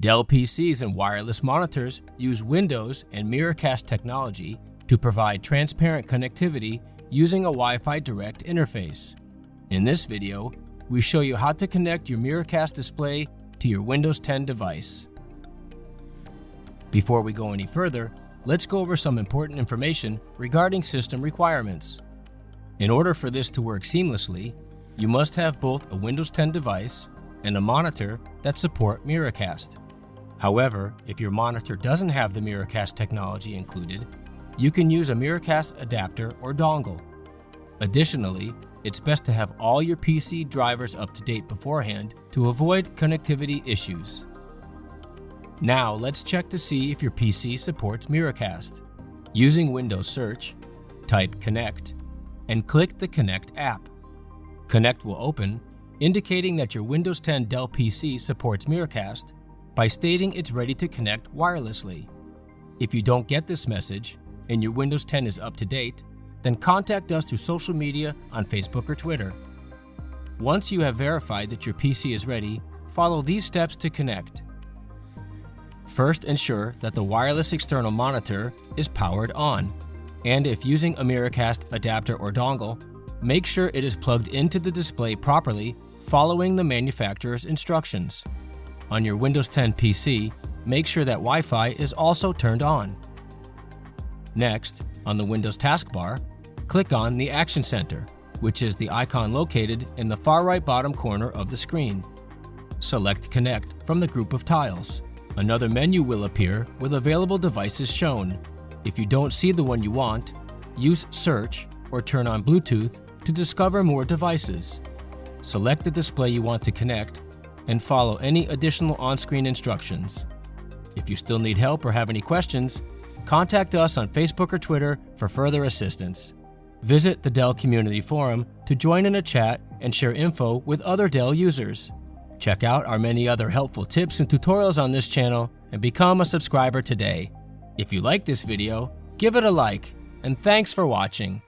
Dell PCs and wireless monitors use Windows and Miracast technology to provide transparent connectivity using a Wi-Fi direct interface. In this video, we show you how to connect your Miracast display to your Windows 10 device. Before we go any further, let's go over some important information regarding system requirements. In order for this to work seamlessly, you must have both a Windows 10 device and a monitor that support Miracast. However, if your monitor doesn't have the Miracast technology included, you can use a Miracast adapter or dongle. Additionally, it's best to have all your PC drivers up to date beforehand to avoid connectivity issues. Now let's check to see if your PC supports Miracast. Using Windows Search, type Connect and click the Connect app. Connect will open, indicating that your Windows 10 Dell PC supports Miracast by stating it's ready to connect wirelessly. If you don't get this message and your Windows 10 is up to date, then contact us through social media on Facebook or Twitter. Once you have verified that your PC is ready, follow these steps to connect. First, ensure that the wireless external monitor is powered on, and if using a Miracast adapter or dongle, make sure it is plugged into the display properly following the manufacturer's instructions. On your Windows 10 PC, make sure that Wi-Fi is also turned on. Next, on the Windows taskbar, click on the Action Center, which is the icon located in the far right bottom corner of the screen. Select Connect from the group of tiles. Another menu will appear with available devices shown. If you don't see the one you want, use Search or turn on Bluetooth to discover more devices. Select the display you want to connect and follow any additional on-screen instructions. If you still need help or have any questions, contact us on Facebook or Twitter for further assistance. Visit the Dell Community Forum to join in a chat and share info with other Dell users. Check out our many other helpful tips and tutorials on this channel and become a subscriber today. If you like this video, give it a like, and thanks for watching.